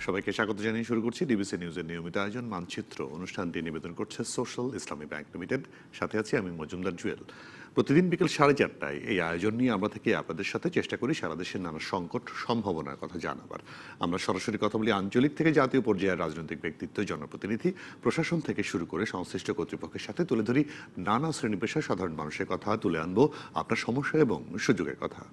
সবাইকে স্বাগত জানিয়ে শুরু করছি ডিবিসি নিউজের নিয়মিত আয়োজন মানচিত্র। অনুষ্ঠানটি নিবেদন করছে সোশ্যাল ইসলামী ব্যাংক লিমিটেড। সাথে আছি আমি মজুমদার জুয়েল। প্রতিদিন বিকেল 4:30টায় এই আয়োজন নিয়ে আমরা থেকে আপনাদের সাথে চেষ্টা করি সারা দেশের নানা সংকট সম্ভাবনার কথা জানাবার। আমরা সরাসরি কথা বলি আঞ্চলিক থেকে জাতীয় পর্যায়ের রাজনৈতিক ব্যক্তিত্ব, জনপ্রতিনিধি, প্রশাসন থেকে শুরু করে সংশ্লিষ্ট কর্তৃপক্ষের সাথে তুলে ধরি নানা শ্রেণী পেশার সাধারণ মানুষের কথা, তুলে আনবো আপনার সমস্যা এবং সুযোগের কথা।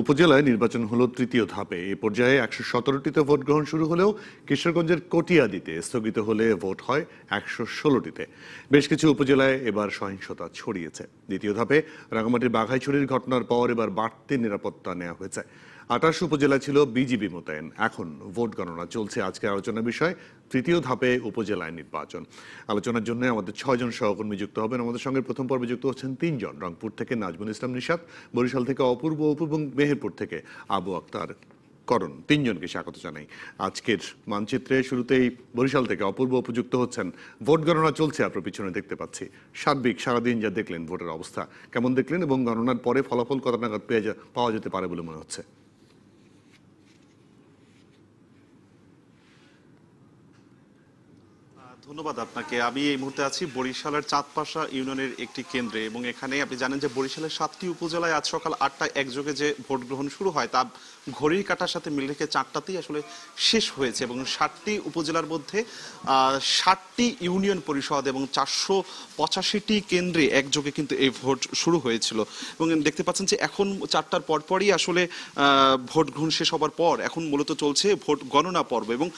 উপজেলায় নির্বাচন হলো তৃতীয় ধাপে। এ পর্যায়ে 117টিতে ভোট গ্রহণ শুরু হলেও কিশোরগঞ্জের কটিয়াদীতে স্থগিত হলে ভোট হয় 116টিতে। বেশ কিছু উপজেলায় এবার সহিংসতা ছড়িয়েছে। দ্বিতীয় ধাপে রাঙামাটির বাঘাইছড়ির ঘটনার পর এবার বাড়তি নিরাপত্তা নেওয়া হয়েছে। 28 উপজেলায় ছিল বিজিবি মোতায়েন। এখন ভোট গণনা চলছে। আজকে আলোচনার বিষয় তৃতীয় ধাপে উপজেলায় নির্বাচন। আলোচনার জন্য আমাদের 6 জন সহকর্মী যুক্ত হবেন। আমাদের সঙ্গে প্রথম পর্বে যুক্ত হচ্ছেন 3 জন। রংপুর থেকে নাজমুল ইসলাম নিশাত, বরিশাল থেকে অপূর্ব এবং মেহেরপুর থেকে আবু আক্তার করণ। 3 জনকে স্বাগত জানাই আজকের মানচিত্রে। শুরুতেই বরিশাল থেকে অপূর্ব উপযুক্ত হচ্ছেন। ভোট গণনা চলছে, আপনার পিছনে দেখতে পাচ্ছি। সার্বিক সারাদিন যা দেখলেন, ভোটের অবস্থা কেমন দেখলেন এবং গণনার পরে ফলাফল কত নাগাদ পাওয়া যেতে পারে বলে মনে হচ্ছে? ধন্যবাদ আপনাকে। আমি এই মুহূর্তে আছি বরিশালের চাঁদপাশা ইউনিয়নের একটি কেন্দ্রে এবং এখানে আপনি জানেন যে বরিশালের 7টি উপজেলায় আজ সকাল 8টায় একযোগে যে ভোট গ্রহণ শুরু হয় তা ঘড়ির কাঁটার সাথে মিল রেখে 4টাতেই আসলে শেষ হয়েছে এবং 7টি উপজেলার মধ্যে 7টি ইউনিয়ন পরিষদ এবং 485টি কেন্দ্রে একযোগে কিন্তু এই ভোট শুরু হয়েছিল এবং দেখতে পাচ্ছেন যে এখন 4টার পরপরই আসলে ভোট গ্রহণ শেষ হবার পর এখন মূলত চলছে ভোট গণনা পর্ব এবং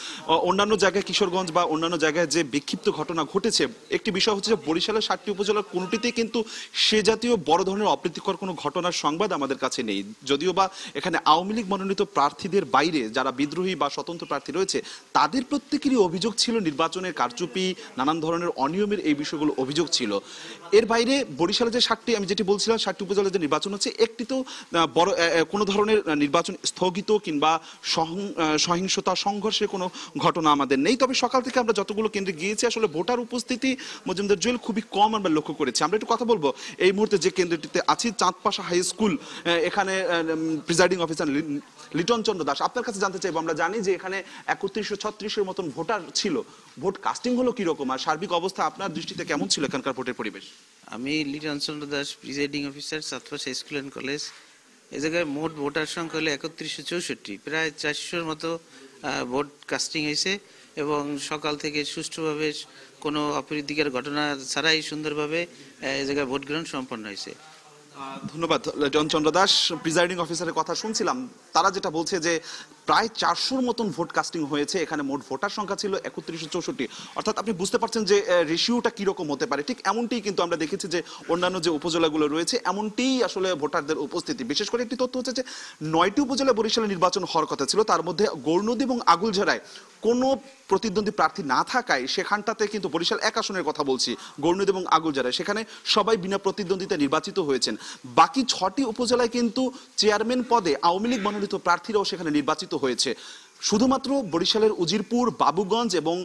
অন্যান্য জায়গায় কিশোরগঞ্জ বা অন্যান্য জায়গায় যে বিক্ষিপ্ত ঘটনা ঘটেছে, একটি বিষয় হচ্ছে যে বরিশালের 7টি উপজেলার কোনোটিতেই কিন্তু সে জাতীয় বড় ধরনের অপ্রীতিকর কোনো ঘটনার সংবাদ আমাদের কাছে নেই। যদিও বা এখানে আওয়ামী লীগ মনোনীত প্রার্থীদের বাইরে যারা বিদ্রোহী বা স্বতন্ত্র প্রার্থী রয়েছে তাদের প্রত্যেকেরই অভিযোগ ছিল নির্বাচনের কারচুপি, নানান ধরনের অনিয়মের এই বিষয়গুলো অভিযোগ ছিল। এর বাইরে বরিশালে যে 7টি আমি যেটি বলছিলাম 7টি উপজেলায় যে নির্বাচন হচ্ছে, একটি তো বড় কোনো ধরনের নির্বাচন স্থগিত কিংবা সহিংসতা সংঘর্ষের কোনো ঘটনা আমাদের নেই। তবে সকাল থেকে আমরা যতগুলো কেন্দ্রে গিয়েছি আসলে ভোটার উপস্থিতি মজুমদার জুয়েল খুবই কম আমরা লক্ষ্য করেছি। আমরা একটু কথা বলবো এই মুহূর্তে যে কেন্দ্রটিতে আছি, চাঁদপাশা হাই স্কুল। এখানে প্রিজাইডিং অফিসার লিটন চন্দ্র দাস, আপনার কাছে জানতে চাইবো, আমরা জানি যে এখানে 3136-এর মতন ভোটার ছিল, ভোট কাস্টিং হলো কিরকম আর সার্বিক অবস্থা আপনার দৃষ্টিতে কেমন ছিল এখানকার ভোটের পরিবেশ? আমি Liton Chandra Das, presiding officer, Chandpasha school and college. এই জায়গায় মোট ভোটার সংখ্যা হলো 3164, প্রায় 400-র মতো ভোট কাস্টিং হয়েছে এবং সকাল থেকে সুষ্ঠুভাবে কোনো অপ্রীতিকর ঘটনা ছাড়াই সুন্দরভাবে এই জায়গায় ভোট গ্রহণ সম্পন্ন হয়েছে। ধন্যবাদ লিটন চন্দ্র দাস। প্রিজাইডিং অফিসারের কথা শুনছিলাম, তারা যেটা বলছে যে প্রায় 400-র মতন ভোট কাস্টিং হয়েছে। এখানে মোট ভোটার সংখ্যা ছিল 3164। অর্থাৎ আপনি বুঝতে পারছেন যে রেশিওটা কিরকম হতে পারে। ঠিক এমনটিই কিন্তু আমরা দেখেছি যে অন্যান্য যে উপজেলাগুলো রয়েছে এমনটিই আসলে ভোটারদের উপস্থিতি। বিশেষ করে একটি তথ্য হচ্ছে যে 9টি উপজেলা বরিশালে নির্বাচন হওয়ার কথা ছিল, তার মধ্যে গৌরনদী এবং আগুলঝাড়ায় কোনো প্রতিদ্বন্দ্বী প্রার্থী না থাকায় সেখানটাতে কিন্তু বরিশাল 1 আসনের কথা বলছি, গৌরনদী এবং আগুলঝাড়ায়, সেখানে সবাই বিনা প্রতিদ্বন্দ্বিতা নির্বাচিত হয়েছেন। বাকি 6টি উপজেলায় কিন্তু চেয়ারম্যান পদে আওয়ামী লীগ মনোনীত প্রার্থীরাও সেখানে নির্বাচিত হয়েছে। শুধুমাত্র বরিশালের উজিরপুর, বাবুগঞ্জ এবং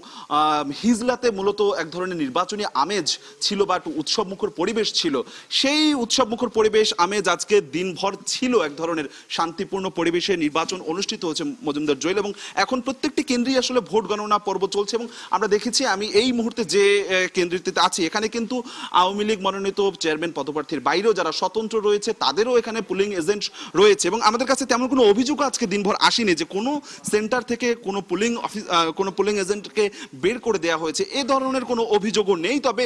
হিজলাতে মূলত এক ধরনের নির্বাচনী আমেজ ছিল বা একটু উৎসবমুখর পরিবেশ ছিল। সেই উৎসবমুখর পরিবেশ আমেজ আজকে দিনভর ছিল এক ধরনের শান্তিপূর্ণ পরিবেশে নির্বাচন অনুষ্ঠিত হয়েছে মজুমদার জুয়েল এবং এখন প্রত্যেকটি কেন্দ্রেই আসলে ভোট গণনা পর্ব চলছে এবং আমরা দেখেছি, আমি এই মুহূর্তে যে কেন্দ্রটিতে আছি এখানে কিন্তু আওয়ামী লীগ মনোনীত চেয়ারম্যান পদপ্রার্থীর বাইরেও যারা স্বতন্ত্র রয়েছে তাদেরও এখানে পুলিং এজেন্ট রয়েছে এবং আমাদের কাছে তেমন কোনো অভিযোগ আজকে দিনভর আসেনি যে কোনো সেন্টার থেকে কোনো পুলিং এজেন্টকে বের করে দেওয়া হয়েছে, এ ধরনের কোনো অভিযোগও নেই। তবে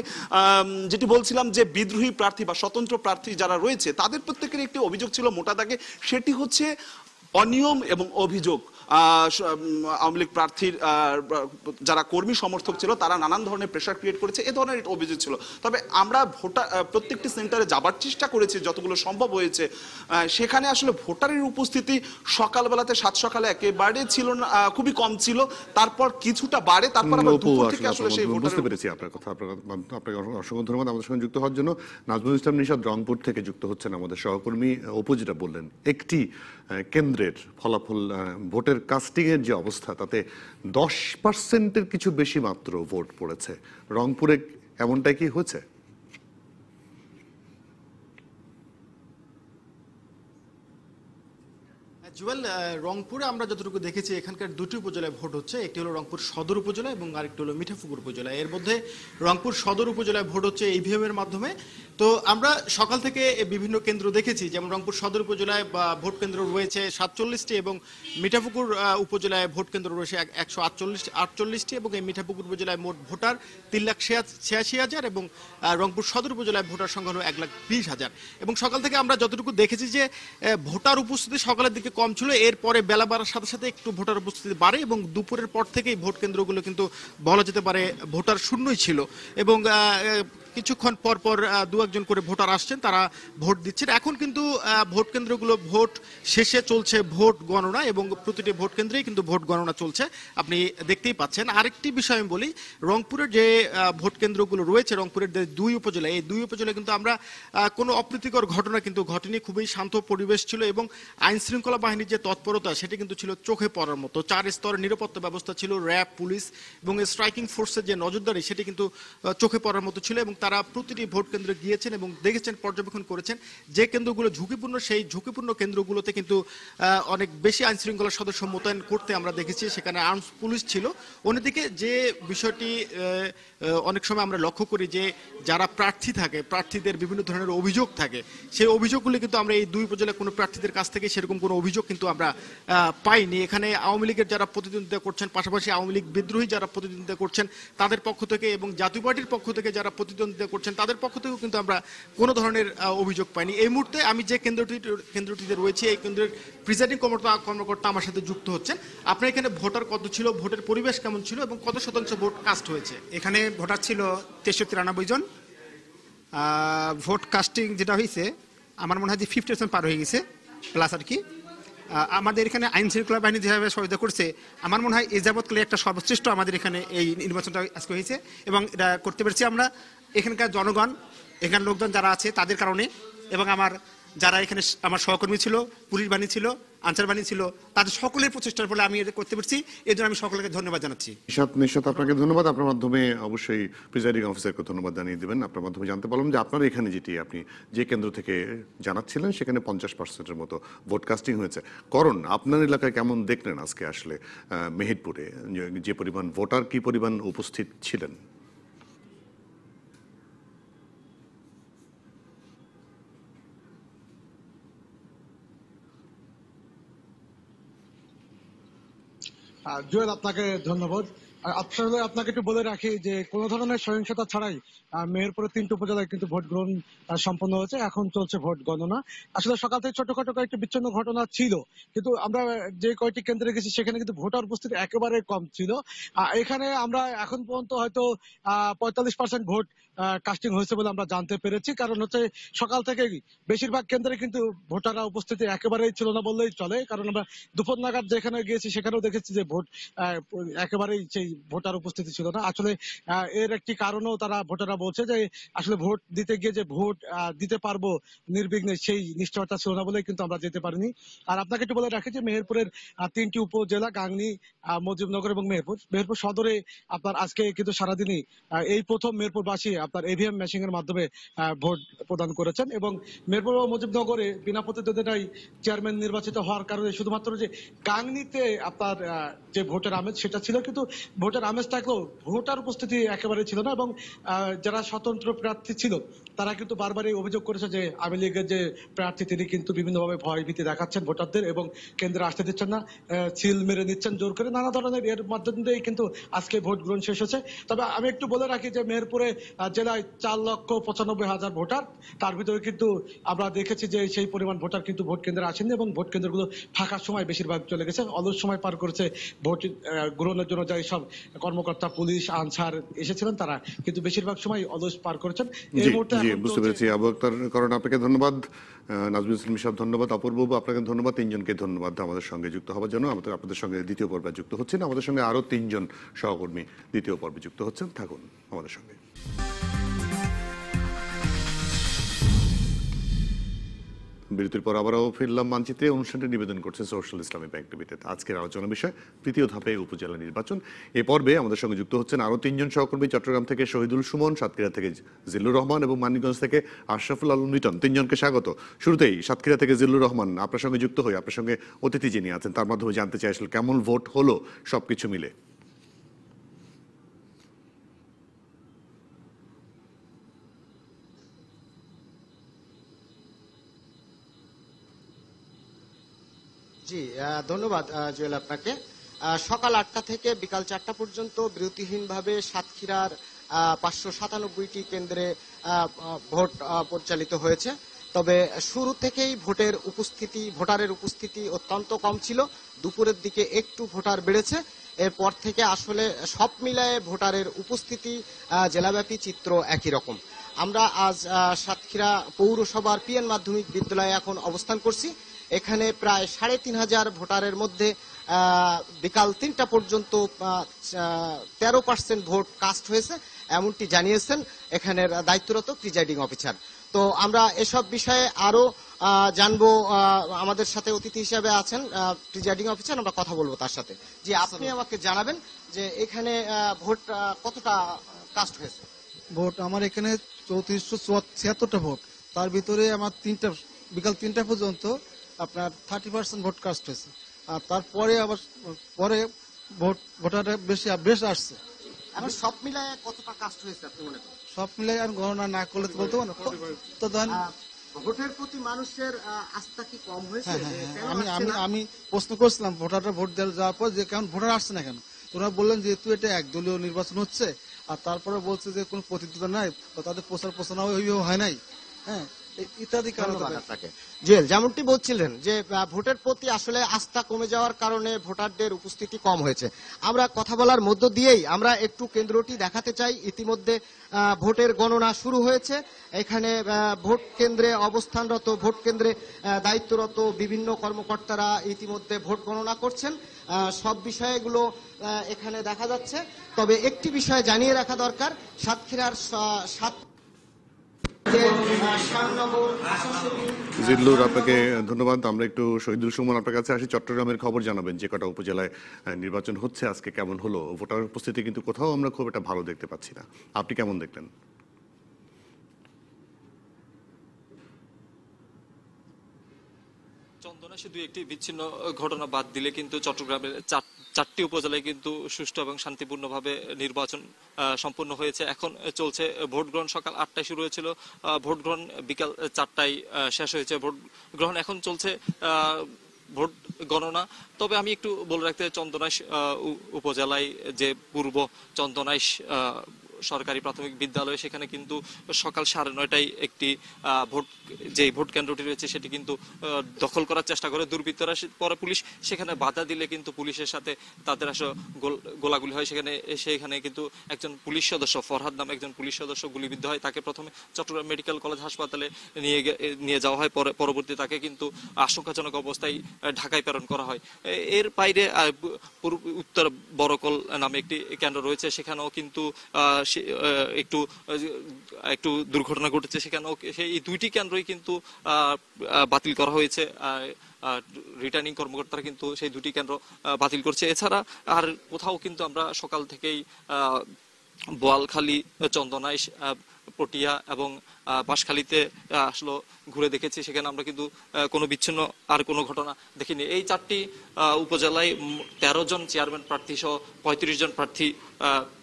যেটি বলছিলাম যে বিদ্রোহী প্রার্থী বা স্বতন্ত্র প্রার্থী যারা রয়েছে তাদের প্রত্যেকের একটি অভিযোগ ছিল মোটা দাগে, সেটি হচ্ছে অনিয়ম এবং অভিযোগ। আওয়ামী লীগ প্রার্থীর যারা কর্মী সমর্থক ছিল তারা নানান ধরনের প্রেশার ক্রিয়েট করেছে, এ ধরনের অভিযোগ ছিল। তবে আমরা প্রত্যেকটি সেন্টারে যাবার চেষ্টা করেছি যতগুলো সম্ভব হয়েছে, সেখানে আসলে ভোটারের উপস্থিতি সকালবেলাতে সাত সকালে একেবারে ছিল না, খুবই কম ছিল, তারপর কিছুটা বাড়ে, তারপর আবার দুপুর থেকে আসলে সেই বুঝতে পেরেছি আপনার কথা। আপনাকে অসংখ্য ধন্যবাদ আমাদের সঙ্গে যুক্ত হওয়ার জন্য। নাজমুল ইসলাম নিশাদ রংপুর থেকে যুক্ত হচ্ছেন আমাদের সহকর্মী। অপু যেটা বললেন, একটি কেন্দ্রের ফলাফল, ভোটের কাস্টিং এর যে অবস্থা, তাতে 10%-এর কিছু বেশি মাত্র ভোট পড়েছে। রংপুরে এমনটাই কি হয়েছে? জুয়েল, রংপুরে আমরা যতটুকু দেখেছি এখানকার দুটি উপজেলায় ভোট হচ্ছে, একটি হলো রংপুর সদর উপজেলা এবং আরেকটি হলো মিঠাপুকুর উপজেলা। এর মধ্যে রংপুর সদর উপজেলায় ভোট হচ্ছে ইভিএম এর মাধ্যমে। তো আমরা সকাল থেকে বিভিন্ন কেন্দ্র দেখেছি, যেমন রংপুর সদর উপজেলায় ভোট কেন্দ্র রয়েছে 47টি এবং মিঠাপুকুর উপজেলায় ভোট কেন্দ্র রয়েছে 148টি এবং এই মিঠাপুকুর উপজেলায় মোট ভোটার 3,86,000 এবং রংপুর সদর উপজেলায় ভোটার সংখ্যা হলো 1,20,000। এবং সকাল থেকে আমরা যতটুকু দেখেছি যে ভোটার উপস্থিতি সকালের দিকে কম ছিল, এরপরে বেলা বাড়ার সাথে সাথে একটু ভোটার উপস্থিতি বাড়ে এবং দুপুরের পর থেকেই ভোট কেন্দ্রগুলো কিন্তু বলা যেতে পারে ভোটার শূন্যই ছিল। এবং কিছুক্ষণ পর পর দু একজন করে ভোটার আসছেন, তারা ভোট দিচ্ছেন। এখন কিন্তু ভোট কেন্দ্রগুলো ভোট শেষে চলছে ভোট গণনা এবং প্রতিটি ভোট কেন্দ্রেই কিন্তু ভোট গণনা চলছে, আপনি দেখতেই পাচ্ছেন। আরেকটি বিষয় আমি বলি, রংপুরের যে ভোট কেন্দ্রগুলো রয়েছে, রংপুরের যে দুই উপজেলা, এই দুই উপজেলায় কিন্তু আমরা কোনো অপ্রীতিকর ঘটনা কিন্তু ঘটেনি, খুবই শান্ত পরিবেশ ছিল এবং আইন শৃঙ্খলা বাহিনীর যে তৎপরতা সেটি কিন্তু ছিল চোখে পড়ার মতো। 4 স্তরের নিরাপত্তা ব্যবস্থা ছিল, র্যাব, পুলিশ এবং স্ট্রাইকিং ফোর্সের যে নজরদারি সেটি কিন্তু চোখে পড়ার মতো ছিল এবং তারা প্রতিটি ভোট কেন্দ্রে গিয়েছেন এবং দেখেছেন, পর্যবেক্ষণ করেছেন যে কেন্দ্রগুলো ঝুঁকিপূর্ণ, সেই ঝুঁকিপূর্ণ কেন্দ্রগুলোতে কিন্তু অনেক বেশি আইন শৃঙ্খলা সদস্য মোতায়েন করতে আমরা দেখেছি, সেখানে আর্মস পুলিশ ছিল। অন্যদিকে যে বিষয়টি অনেক সময় আমরা লক্ষ্য করি যে যারা প্রার্থী থাকে, প্রার্থীদের বিভিন্ন ধরনের অভিযোগ থাকে, সেই অভিযোগগুলি কিন্তু আমরা এই দুই উপজেলার কোনো প্রার্থীদের কাছ থেকে সেরকম কোনো অভিযোগ কিন্তু আমরা পাইনি। এখানে আওয়ামী লীগের যারা প্রতিদ্বন্দ্বিতা করছেন, পাশাপাশি আওয়ামী লীগ বিদ্রোহী যারা প্রতিদ্বন্দ্বিতা করছেন তাদের পক্ষ থেকে এবং জাতীয় পার্টির পক্ষ থেকে যারা প্রতিদ্বন্দ্বিতা করছেন তাদের পক্ষ থেকেও কিন্তু আমরা কোনো ধরনের অভিযোগ পাইনি। এই মুহূর্তে আমি যে কেন্দ্রটিতে রয়েছি, এই কেন্দ্রের প্রিজাইডিং কর্মকর্তা আমার সাথে যুক্ত হচ্ছেন। আপনার এখানে ভোটার কত ছিল, ভোটের পরিবেশ কেমন ছিল এবং কত শতাংশ ভোট কাস্ট হয়েছে? এখানে ভোটার ছিল 6393 জন। ভোট কাস্টিং যেটা হয়েছে আমার মনে হয় যে 50% পার হয়ে গেছে প্লাস আর কি। আমাদের এখানে আইন শৃঙ্খলা বাহিনী যেভাবে সহায়তা করছে, আমার মনে হয় এই যাবৎকালে একটা সর্বশ্রেষ্ঠ আমাদের এখানে এই নির্বাচনটা আজকে হয়েছে এবং এটা করতে পেরেছি আমরা। এখানকার জনগণ, এখানকার লোকজন যারা আছে তাদের কারণে এবং যারা এখানে আমার সহকর্মী ছিল, পুলিশ বাহিনী ছিল, আনসার বাহিনী ছিল, তাদের সকলের প্রচেষ্টার ফলে আমি এটা করতে পারছি। এই জন্য আমি সকলকে ধন্যবাদ জানাচ্ছি। নিশাত, আপনাকে ধন্যবাদ। আপনার মাধ্যমে অবশ্যই প্রিজাইডিং অফিসারকে ধন্যবাদ জানিয়ে দেবেন। আপনার মাধ্যমে জানতে পারলাম যে আপনার এখানে আপনি যে কেন্দ্র থেকে জানাচ্ছিলেন সেখানে 50%-এর মতো ভোট কাস্টিং হয়েছে। করণ, আপনার এলাকায় কেমন দেখলেন আজকে আসলে মেহেরপুরে যে পরিমাণ ভোটার, কি পরিমাণ উপস্থিত ছিলেন? জুয়েল, আপনাকে ধন্যবাদ। আসলে আপনাকে একটু বলে রাখি যে কোনো ধরনের সহিংসতা ছাড়াই মেহেরপুরে 3টি উপজেলায় কিন্তু ভোট গ্রহণ সম্পন্ন হয়েছে। এখন চলছে ভোট গণনা। আসলে সকাল থেকে ছোটখাটো কয়েকটি বিচ্ছিন্ন ঘটনা ছিল, কিন্তু আমরা যে কয়েকটি কেন্দ্রে গেছি সেখানে কিন্তু ভোটার উপস্থিতি একেবারে কম ছিল। এখানে আমরা এখন পর্যন্ত হয়তো 45% ভোট কাস্টিং হয়েছে বলে আমরা জানতে পেরেছি। কারণ হচ্ছে সকাল থেকে বেশিরভাগ কেন্দ্রে কিন্তু ভোটাররা উপস্থিতি একেবারেই ছিল না বললেই চলে। কারণ আমরা দুপুর নাগাদ যেখানে গিয়েছি সেখানেও দেখেছি যে ভোট একেবারেই সেই ভোটার উপস্থিতি ছিল না। আসলে এর একটি কারণও ভোটাররা বলছে যে আসলে ভোট দিতে গিয়ে যে ভোট দিতে পারবো নির্বিঘ্নে সেই নিশ্চয়তা ছিল না বলে কিন্তু আমরা যেতে পারিনি। আর আপনাকে একটু বলে রাখি যে মেহেরপুরের 3টি উপজেলা, গাংনী, মুজিবনগর এবং মেহেরপুর সদরে আপনার আজকে কিন্তু সারাদিনই এই প্রথম মেহেরপুরবাসী আপনার ইভিএম মেশিন এর মাধ্যমে ভোট প্রদান করেছেন এবং মেহেরপুর ও মুজিবনগরে বিনা প্রতিদ্বন্দ্বিতায় চেয়ারম্যান নির্বাচিত হওয়ার কারণে শুধুমাত্র যে গাংনীতে আপনার যে ভোটের আমেজ সেটা ছিল, কিন্তু ভোটের আমেজ থাকলেও ভোটার উপস্থিতি একেবারে ছিল না এবং যারা স্বতন্ত্র প্রার্থী ছিল তারা কিন্তু বারবারই অভিযোগ করেছে যে আওয়ামী লীগের যে প্রার্থী তিনি কিন্তু বিভিন্নভাবে ভয় ভীতি দেখাচ্ছেন ভোটারদের এবং কেন্দ্রে আসতে দিচ্ছেন না, সিল মেরে নিচ্ছেন জোর করে, নানা ধরনের এর মাধ্যম দিয়েই কিন্তু আজকে ভোট গ্রহণ শেষ হয়েছে। তবে আমি একটু বলে রাখি যে মেহেরপুরে জেলায় 4,95,000 ভোটার, তার ভিতরে কিন্তু আমরা দেখেছি যে সেই পরিমাণ ভোটার কিন্তু ভোট কেন্দ্রে আসেননি এবং ভোট কেন্দ্রগুলো ফাঁকার সময় বেশিরভাগ চলে গেছে, অলস সময় পার করেছে। ভোট গ্রহণের জন্য যাই সব কর্মকর্তা, পুলিশ, আনসার এসেছিলেন তারা কিন্তু বেশিরভাগ সময় অলস পার করেছেন। এই মুহূর্তে বুঝতে পেরেছি। আবু আক্তার কারণ আপনাকে ধন্যবাদ, নাজমুল ইসলাম সাহেব ধন্যবাদ, অপূর্ব আপনাকে ধন্যবাদ, তিনজনকে ধন্যবাদ আমাদের সঙ্গে যুক্ত হওয়ার জন্য। আপনাদের সঙ্গে দ্বিতীয় পর্বে যুক্ত হচ্ছেন, আমাদের সঙ্গে আরো 3 জন সহকর্মী দ্বিতীয় পর্বে যুক্ত হচ্ছেন, থাকুন আমাদের সঙ্গে। বিরতির পর আবারও ফিরলাম মানচিত্রে। অনুষ্ঠানটি নিবেদন করছে সোশ্যাল ইসলামী ব্যাংক লিমিটেড। আজকের আলোচনা বিষয় তৃতীয় ধাপে উপজেলা নির্বাচন। এ পর্বে আমাদের সঙ্গে যুক্ত হচ্ছেন আরো 3 জন সহকর্মী, চট্টগ্রাম থেকে শহীদুল সুমন, সাতক্ষীরা থেকে জিল্লুর রহমান এবং মানিকগঞ্জ থেকে আশরাফুল আলম লিটন। 3 জনকে স্বাগত। শুরুতেই সাতক্ষীরা থেকে জিল্লুর রহমান, আপনার সঙ্গে যুক্ত হই, আপনার সঙ্গে অতিথি যিনি আছেন তার মাধ্যমে জানতে চাই আসলে কেমন ভোট হলো সবকিছু মিলে। জি ধন্যবাদ জুয়েল আপনাকে। সকাল 8টা থেকে বিকাল 4টা পর্যন্ত বিরতিহীনভাবে সাতক্ষীরার 597টি কেন্দ্রে ভোট পরিচালিত হয়েছে। তবে শুরু থেকেই ভোটারের উপস্থিতি অত্যন্ত কম ছিল। দুপুরের দিকে একটু ভোটার বেড়েছে, এরপর থেকে আসলে সব মিলায়ে ভোটারের উপস্থিতি জেলাব্যাপী চিত্র একই রকম। আমরা আজ সাতক্ষীরা পৌরসভার পিএন মাধ্যমিক বিদ্যালয়ে এখন অবস্থান করছি। এখানে প্রায় 3,500 ভোটারের মধ্যে বিকাল 3টা পর্যন্ত 13% ভোট কাস্ট হয়েছে, এমনটি জানিয়েছেন এখানের দায়িত্বরত প্রিজাইডিং অফিসার। তো আমরা এসব বিষয়ে আরো জানবো। আমাদের সাথে অতিথি হিসেবে আছেন প্রিজাইডিং অফিসার, আমরা কথা বলবো তার সাথে। জি, আপনি আমাকে জানাবেন যে এখানে ভোট কতটা কাস্ট হয়েছে? ভোট আমার এখানে 3476টা ভোট, তার ভিতরে আমার বিকাল 3টা পর্যন্ত আপনার 30% ভোট কাস্ট হয়েছে। আর তারপরে আবার ভোটার বেশ আসছে। এখন সব মিলায় কতটা কাস্ট হয়েছে আপনি মনে করেন? সব মিলে আর গণনা না করলে তো বলতে পারবো না। তো ভোটের প্রতি মানুষের আস্থা কি কম হয়েছে? আমি প্রশ্ন করছিলাম ভোটাররা ভোট যাওয়ার পর যে কেমন ভোটার আসছে না কেন, ওরা বললেন যেহেতু এটা একদলীয় নির্বাচন হচ্ছে আর তারপরে বলছে যে কোনো প্রতিদ্বন্দ্বিতা নাই, তাদের প্রচার প্রচারণা হয় নাই, হ্যাঁ, ইত্যাদি কারণ। জুয়েল যেমনটি বলছিলেন যে ভোটের প্রতি আসলে আস্থা কমে যাওয়ার কারণে ভোটারদের উপস্থিতি কম হয়েছে। আমরা কথা বলার মধ্য দিয়েই আমরা একটু কেন্দ্রটি দেখাতে চাই। ইতিমধ্যে ভোটের গণনা শুরু হয়েছে। এখানে ভোট কেন্দ্রে অবস্থানরত, ভোট কেন্দ্রে দায়িত্বরত বিভিন্ন কর্মকর্তারা ইতিমধ্যে ভোট গণনা করছেন। সব বিষয়গুলো এখানে দেখা যাচ্ছে। তবে একটি বিষয় জানিয়ে রাখা দরকার, সাতক্ষীরার জিল্লুর আপনাকে ধন্যবাদ। আমরা একটু শহীদুল সুমন আপনার কাছে আসি। চট্টগ্রামের খবর জানাবেন, যে কটা উপজেলায় নির্বাচন হচ্ছে আজকে কেমন হলো? ভোটার উপস্থিতি কিন্তু কোথাও আমরা খুব একটা ভালো দেখতে পাচ্ছি না, আপনি কেমন দেখলেন? চন্দনাইশে দুই একটি বিচ্ছিন্ন ঘটনা বাদ দিলে কিন্তু চট্টগ্রামের 4টি উপজেলায় কিন্তু সুষ্ঠু এবং শান্তিপূর্ণভাবে নির্বাচন সম্পন্ন হয়েছে। এখন চলছে ভোট গ্রহণ। সকাল 8টায় শুরু হয়েছিল ভোট গ্রহণ, বিকাল 4টায় শেষ হয়েছে ভোট গ্রহণ। এখন চলছে ভোট গণনা। তবে আমি একটু বলে রাখতে, চন্দনাইশ উপজেলায় যে পূর্ব চন্দনাইশ সরকারি প্রাথমিক বিদ্যালয়, সেখানে কিন্তু সকাল 9:30টায় একটি ভোট কেন্দ্রটি রয়েছে সেটি কিন্তু দখল করার চেষ্টা করে দুর্বৃত্তরা। পরে পুলিশ সেখানে বাধা দিলে কিন্তু পুলিশের সাথে তাদের আসলে গোলাগুলি হয়। সেখানে কিন্তু একজন পুলিশ সদস্য, ফরহাদ নামে একজন পুলিশ সদস্য গুলিবিদ্ধ হয়। তাকে প্রথমে চট্টগ্রাম মেডিকেল কলেজ হাসপাতালে নিয়ে যাওয়া হয়, পরবর্তী তাকে কিন্তু আশঙ্কাজনক অবস্থায় ঢাকায় প্রেরণ করা হয়। এর বাইরে উত্তর বরকল নামে একটি কেন্দ্র রয়েছে, সেখানেও কিন্তু একটু দুর্ঘটনা ঘটেছে। সেখানেও এই দুইটি কেন্দ্রই কিন্তু বাতিল করা হয়েছে। রিটার্নিং কর্মকর্তারা কিন্তু সেই দুটি কেন্দ্র বাতিল করছে। এছাড়া আর কোথাও কিন্তু আমরা সকাল থেকেই বোয়ালখালী, চন্দনাইশ, পটিয়া এবং বাঁশখালীতে আসলে ঘুরে দেখেছি, সেখানে আমরা কিন্তু কোনো বিচ্ছিন্ন আর কোনো ঘটনা দেখিনি। এই 4টি উপজেলায় 13 জন চেয়ারম্যান প্রার্থী সহ 35 জন প্রার্থী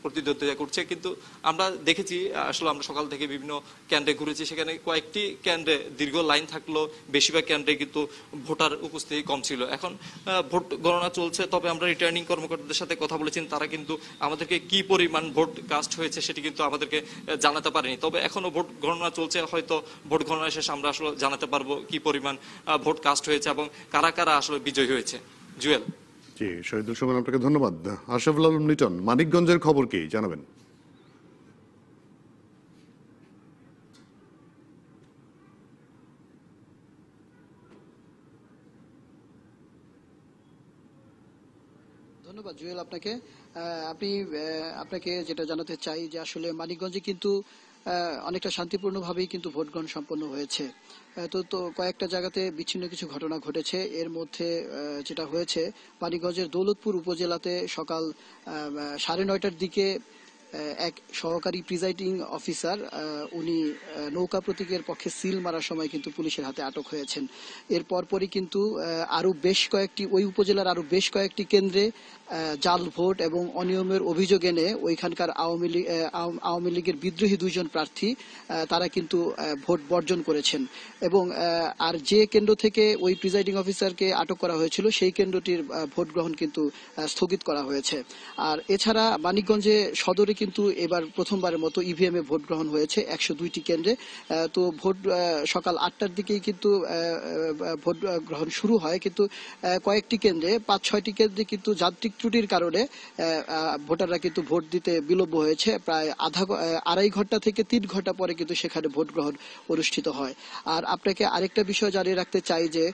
প্রতিদ্বন্দ্বিতা করছে। কিন্তু আমরা দেখেছি আসলে আমরা সকাল থেকে বিভিন্ন কেন্দ্রে ঘুরেছি, সেখানে কয়েকটি কেন্দ্রে দীর্ঘ লাইন থাকলেও বেশিরভাগ কেন্দ্রে কিন্তু ভোটার উপস্থিতি কম ছিল। এখন ভোট গণনা চলছে, তবে আমরা রিটার্নিং কর্মকর্তাদের সাথে কথা বলেছি, তারা কিন্তু আমাদেরকে কি পরিমাণ ভোট কাস্ট হয়েছে সেটি কিন্তু আমাদেরকে জানাতে পারেনি। তবে এখনো ভোট গণনা চলছে, হয়তো ভোট গণনা শেষে আমরা আসলে জানাতে পারবো কি পরিমাণ ভোট কাস্ট হয়েছে এবং কারা কারা আসলে বিজয়ী হয়েছে। জুয়েল। জি, শহীদুল সুমন, আপনাকে ধন্যবাদ। আশরাফুল আলম লিটন, মানিকগঞ্জের খবর কি জানাবেন? ধন্যবাদ জুয়েল আপনাকে। আপনাকে যেটা জানাতে চাই যে আসলে মানিকগঞ্জে কিন্তু অনেকটা শান্তিপূর্ণভাবেই কিন্তু ভোট গ্রহণ সম্পন্ন হয়েছে। তো কয়েকটা জায়গাতে বিচ্ছিন্ন কিছু ঘটনা ঘটেছে। এর মধ্যে যেটা হয়েছে, মানিকগঞ্জের দৌলতপুর উপজেলাতে সকাল 9:30টার দিকে এক সহকারী প্রিজাইডিং অফিসার উনি নৌকা প্রতীকের পক্ষে সিল মারার সময় কিন্তু পুলিশের হাতে আটক হয়েছেন। এর পরপরই কিন্তু ওই উপজেলার আরো বেশ কয়েকটি কেন্দ্রে জাল ভোট এবং অনিয়মের অভিযোগ এনে ওইখানকার আওয়ামী লীগের বিদ্রোহী 2 জন প্রার্থী তারা কিন্তু ভোট বর্জন করেছেন। এবং আর যে কেন্দ্র থেকে ওই প্রিজাইডিং অফিসারকে আটক করা হয়েছিল সেই কেন্দ্রটির ভোট গ্রহণ কিন্তু স্থগিত করা হয়েছে। আর এছাড়া মানিকগঞ্জে সদরে কিন্তু এবার প্রথমবারের মতো ইভিএম এ ভোট গ্রহণ হয়েছে 102টি কেন্দ্রে। তো ভোট সকাল 8টার দিকেই কিন্তু ভোট গ্রহণ শুরু হয়, কিন্তু কয়েকটি কেন্দ্রে 5-6টি কেন্দ্রে কিন্তু যান্ত্রিক ত্রুটির কারণে ভোটাররা কিন্তু ভোট দিতে বিলম্ব হয়েছে। প্রায় 2.5 ঘন্টা থেকে 3 ঘন্টা পরে কিন্তু সেখানে ভোট গ্রহণ অনুষ্ঠিত হয়। আর আপনাকে আরেকটা বিষয় জানিয়ে রাখতে চাই যে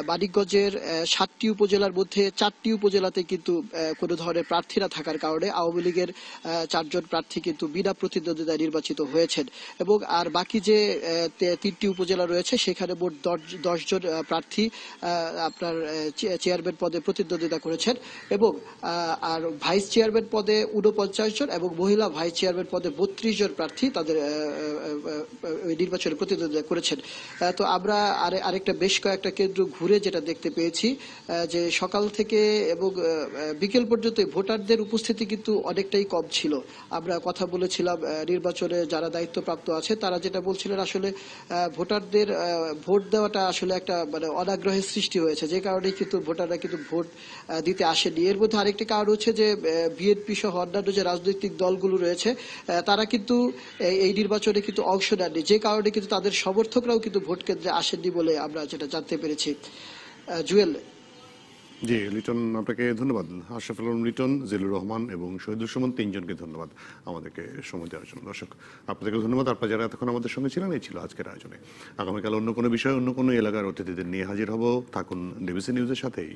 মানিকগঞ্জের 7টি উপজেলার মধ্যে 4টি উপজেলাতে কিন্তু কোনো ধরনের প্রার্থী না থাকার কারণে আওয়ামী লীগের 4 জন প্রার্থী কিন্তু বিনা প্রতিদ্বন্দ্বিতায় নির্বাচিত হয়েছেন। এবং আর বাকি যে 3টি উপজেলা রয়েছে সেখানে মোট 10 জন প্রার্থী আপনার চেয়ারম্যান পদে প্রতিদ্বন্দ্বিতা করেছেন এবং আর ভাইস চেয়ারম্যান পদে 49 জন এবং মহিলা ভাইস চেয়ারম্যান পদে 32 জন প্রার্থী তাদের নির্বাচনে প্রতিদ্বন্দ্বিতা করেছেন। তো আমরা আরেকটা বেশ কয়েকটা কেন্দ্র ঘুরে যেটা দেখতে পেয়েছি যে সকাল থেকে এবং বিকেল পর্যন্ত ভোটারদের উপস্থিতি কিন্তু অনেকটাই কম ছিল। আমরা কথা বলেছিলাম নির্বাচনে যারা দায়িত্বপ্রাপ্ত আছে, তারা যেটা বলছিলেন আসলে ভোটারদের ভোট দেওয়াটা আসলে একটা মানে অনাগ্রহের সৃষ্টি হয়েছে, যে কারণে কিন্তু ভোটাররা কিন্তু ভোট দিতে আসেনি। এর মধ্যে আরেকটি কারণ হচ্ছে যে বিএনপি সহ অন্যান্য যে রাজনৈতিক দলগুলো রয়েছে তারা কিন্তু এই নির্বাচনে কিন্তু অংশ নেননি, যে কারণে কিন্তু তাদের সমর্থকরাও কিন্তু ভোট কেন্দ্রে আসেননি বলে আমরা যেটা জানতে পেরেছি। জুয়েল। জি লিটন, আপনাকে ধন্যবাদ। আশরাফুল আলম লিটন, জিলুর রহমান এবং শহীদুল সুমন, 3 জনকে ধন্যবাদ আমাদেরকে সময় দেওয়ার জন্য। দর্শক আপনাদেরকে ধন্যবাদ, আপনারা যারা এতক্ষণ আমাদের সঙ্গে ছিলেন। এই ছিল আজকের আয়োজনে। আগামীকাল অন্য কোনো বিষয়, অন্য কোনো এলাকার অতিথিদের নিয়ে হাজির হব। থাকুন ডিবিসি নিউজের সাথেই।